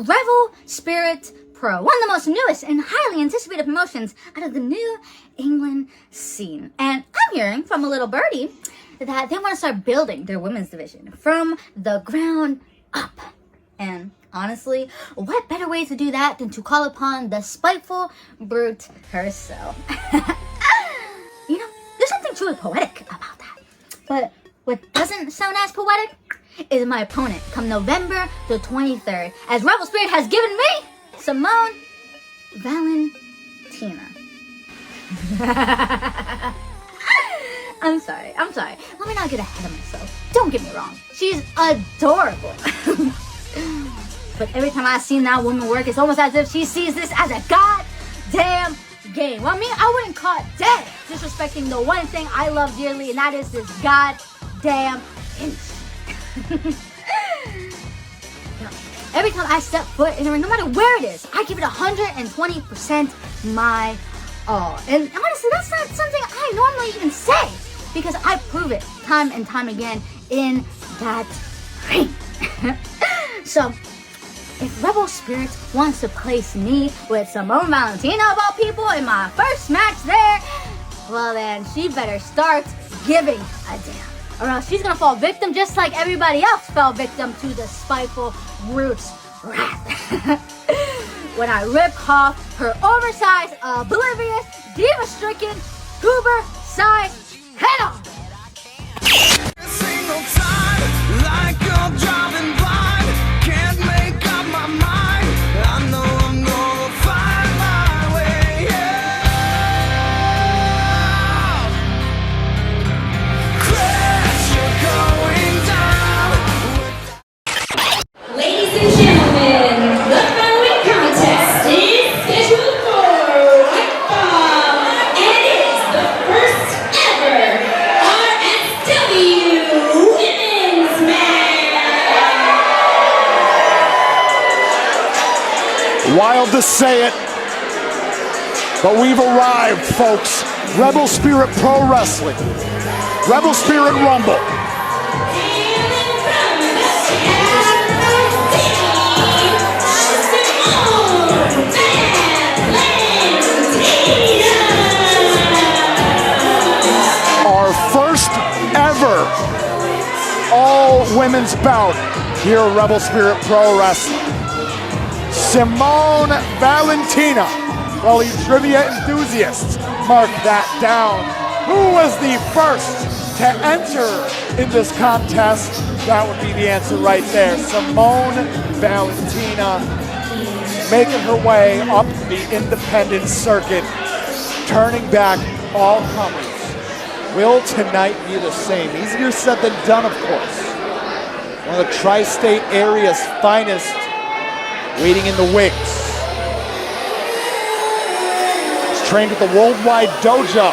Rebel Spirit Pro, one of the most newest and highly anticipated promotions out of the New England scene. And I'm hearing from a little birdie that they want to start building their women's division from the ground up. And honestly, what better way to do that than to call upon the spiteful brute herself? You know, there's something truly poetic about that. But what doesn't sound as poetic is my opponent come November the 23rd, as Rebel Spirit has given me Simone Valentina. I'm sorry. Let me not get ahead of myself. Don't get me wrong. She's adorable. But every time I've seen that woman work, it's almost as if she sees this as a goddamn game. Well, I wouldn't call it dead, disrespecting the one thing I love dearly, and that is this goddamn pinch. Every time I step foot in the ring, no matter where it is, I give it 120% my all. And honestly, that's not something I normally even say, because I prove it time and time again in that ring. So, if Rebel Spirit wants to place me with Simone Valentina of all people in my first match there, well then, she better start giving a damn, or else she's gonna fall victim just like everybody else fell victim to the spiteful brute's wrath. When I rip off her oversized, oblivious, diva-stricken, goober-sized head on. Single time, like you're driving blind, can't make up my mind. I know I'm gonna find my way out. Crash, you're going down. Ladies and gentlemen, the following contest is scheduled for one fall, and it is the first ever RSPW women's match. Wild to say it, but we've arrived, folks. Rebel Spirit Pro Wrestling, Rebel Spirit Rumble. Our first ever all-women's bout here at Rebel Spirit Pro Wrestling. Simone Valentina. Well, you trivia enthusiasts, mark that down. Who was the first to enter in this contest? That would be the answer right there. Simone Valentina making her way up the independent circuit, turning back all comers. Will tonight be the same? Easier said than done, of course. One of the tri-state area's finest waiting in the wings. He's trained at the Worldwide Dojo.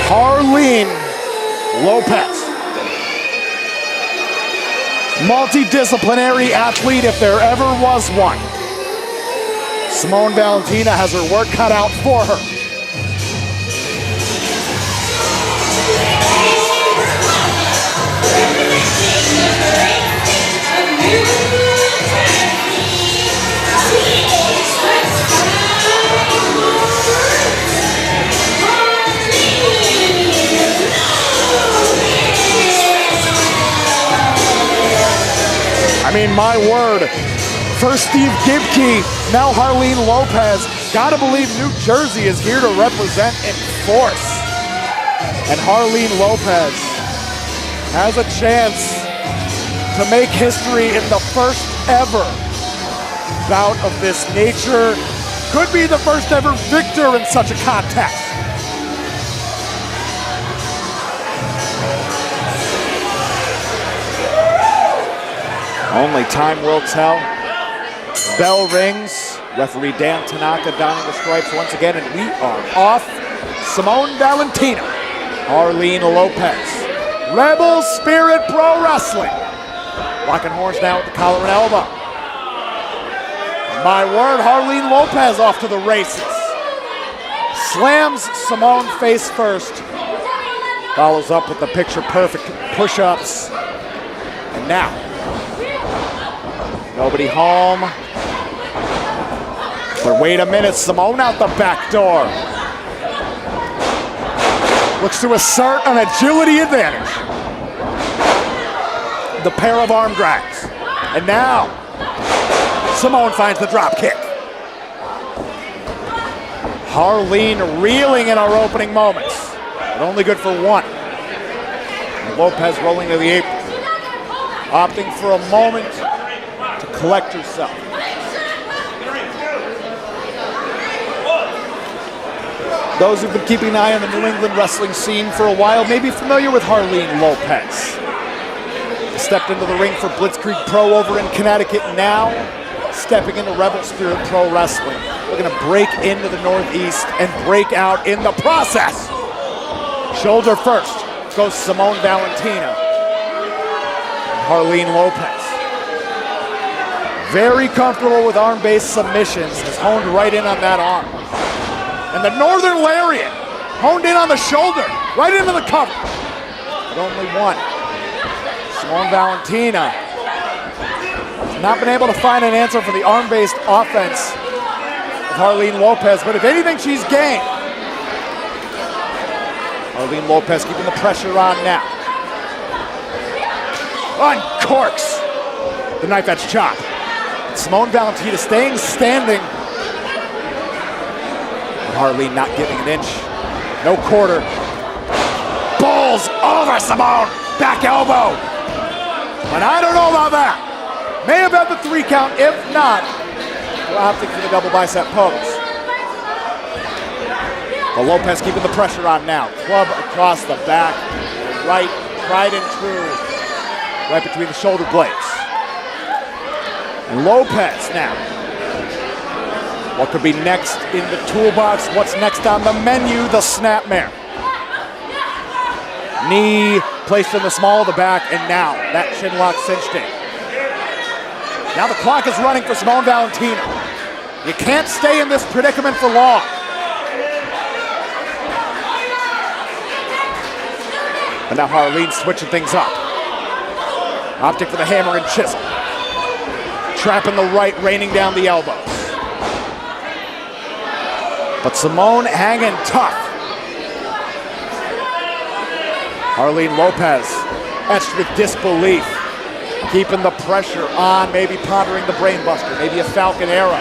Harleen Lopez. Multidisciplinary athlete if there ever was one. Simone Valentina has her work cut out for her. I mean, my word. First 𝖕𝖗𝖘𝖏, now Harleen Lopez. Gotta believe New Jersey is here to represent in force. And Harleen Lopez has a chance to make history in the first ever bout of this nature. Could be the first ever victor in such a contest. Only time will tell. Bell rings. Referee Dan Tanaka donning the stripes once again, and we are off. Simone Valentina, Harleen Lopez, Rebel Spirit Pro Wrestling. Locking horns now with the collar and elbow. My word, Harleen Lopez off to the races. Slams Simone face first. Follows up with the picture-perfect push-ups. And now, Nobody home. But wait a minute, Simone out the back door. Looks to assert an agility advantage. The pair of arm drags. And now, Simone finds the drop kick. Harleen reeling in our opening moments, but only good for one. And Lopez rolling to the apron, opting for a moment to collect herself. Those who've been keeping an eye on the New England wrestling scene for a while may be familiar with Harleen Lopez. Stepped into the ring for Blitzkrieg Pro over in Connecticut, now stepping into Rebel Spirit Pro Wrestling. Looking to break into the Northeast and break out in the process. Shoulder first goes Simone Valentina. Harleen Lopez. Very comfortable with arm-based submissions, has honed right in on that arm. And the Northern Lariat, honed in on the shoulder, right into the cover. But only one. Simone Valentina has not been able to find an answer for the arm-based offense of Harleen Lopez, but if anything, she's game. Harleen Lopez keeping the pressure on now. Uncorks the knife edge chop. Simone Valentina staying standing. Harleen not giving an inch. No quarter. Bowls over Simone. Back elbow. But I don't know about that. May have had the 3 count. If not, we're opting for the double bicep pose. But Lopez keeping the pressure on now. Club across the back. Right, tried and true. Right between the shoulder blades. And Lopez now. What could be next in the toolbox? What's next on the menu? The snapmare. Knee placed in the small of the back, and now that shin lock cinched in. Now the clock is running for Simone Valentina. You can't stay in this predicament for long. And now Harleen switching things up. Opting for the hammer and chisel. Trapping the right, raining down the elbows. But Simone hanging tough. Harleen Lopez etched with disbelief. Keeping the pressure on, maybe pondering the brainbuster, maybe a falcon arrow.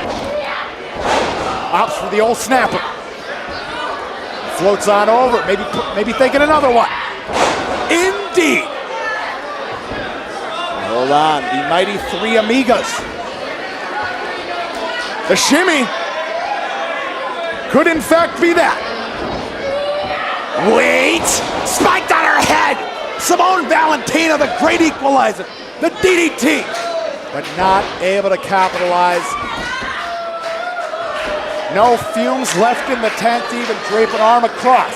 Opts for the old snapper. Floats on over, maybe thinking another one. Indeed. Hold on, the mighty 𝖨𝖏𝖏𝖏𝖏. The shimmy could in fact be that. Wait! Spiked on her head! Simone Valentina, the great equalizer. The DDT! But not able to capitalize. No fumes left in the tent to even drape an arm across.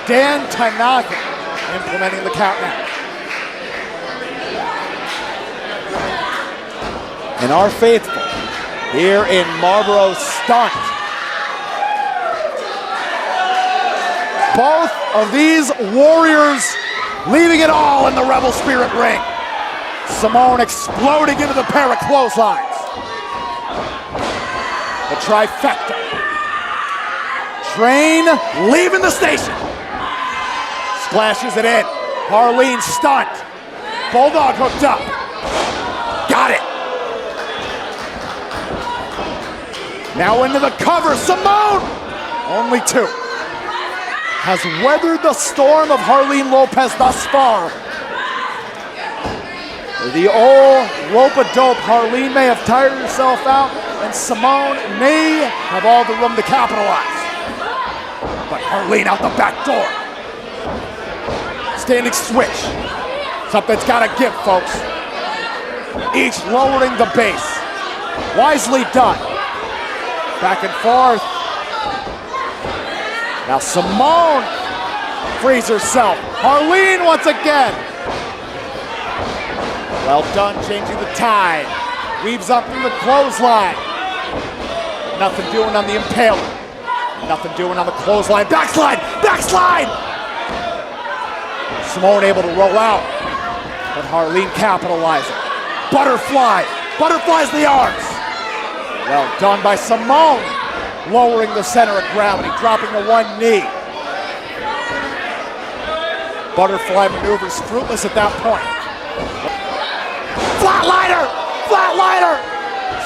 𝖸𝖗𝖃𝖏 implementing the count now. And our faithful here in Marlborough stunned. Both of these warriors leaving it all in the Rebel Spirit ring. Simone exploding into the pair of clotheslines. The trifecta. Train leaving the station. Splashes it in. Harleen stunned. Bulldog hooked up. Got it. Now into the cover. Simone! Only 2. Has weathered the storm of Harleen Lopez thus far. The old rope-a-dope. Harleen may have tired herself out, and Simone may have all the room to capitalize. But Harleen out the back door. Standing switch. Something's got to give, folks. Each lowering the base. Wisely done. Back and forth. Now Simone frees herself. Harleen once again. Well done, changing the tide. Weaves up through the clothesline. Nothing doing on the impaler. Nothing doing on the clothesline. Backslide! Backslide! Simone able to roll out. But Harleen capitalizing. Butterfly Butterflies the arms. Well done by Simone, lowering the center of gravity, dropping to one knee. Butterfly maneuvers fruitless at that point. Flatliner! Flatliner!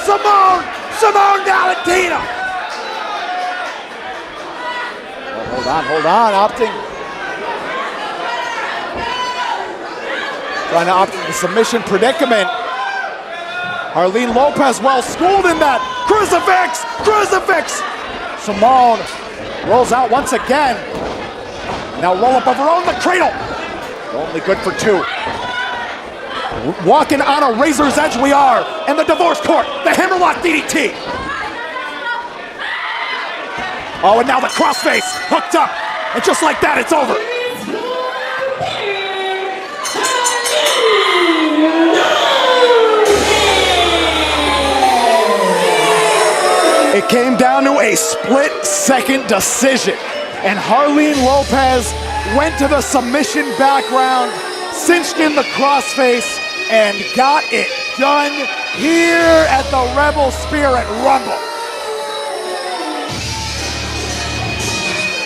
Simone Valentina! Oh, hold on, opting. Trying to opt for the submission predicament. Harleen Lopez well schooled in that. Crucifix! Simone rolls out once again. Now roll up of her own, the cradle. Only good for two. Walking on a razor's edge we are. And the divorce court, the hammerlock DDT. Oh, and now the crossface hooked up. And just like that, it's over. It came down to a split-second decision, and Harleen Lopez went to the submission background, cinched in the crossface, and got it done here at the Rebel Spirit Rumble.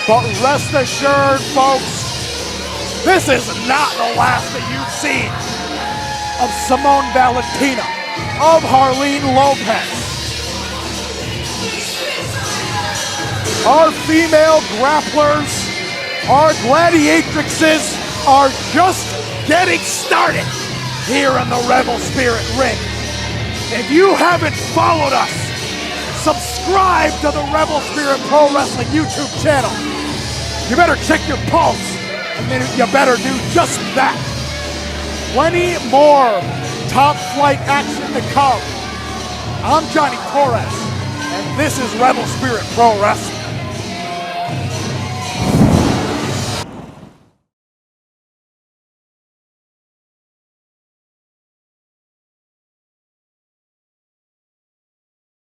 But rest assured, folks, this is not the last that you've seen of Simone Valentina, of Harleen Lopez. Our female grapplers, our gladiatrixes are just getting started here in the Rebel Spirit ring. If you haven't followed us, subscribe to the Rebel Spirit Pro Wrestling YouTube channel. You better check your pulse, and then you better do just that. Plenty more top flight action to come. I'm Johnny Torres, and this is Rebel Spirit Pro Wrestling.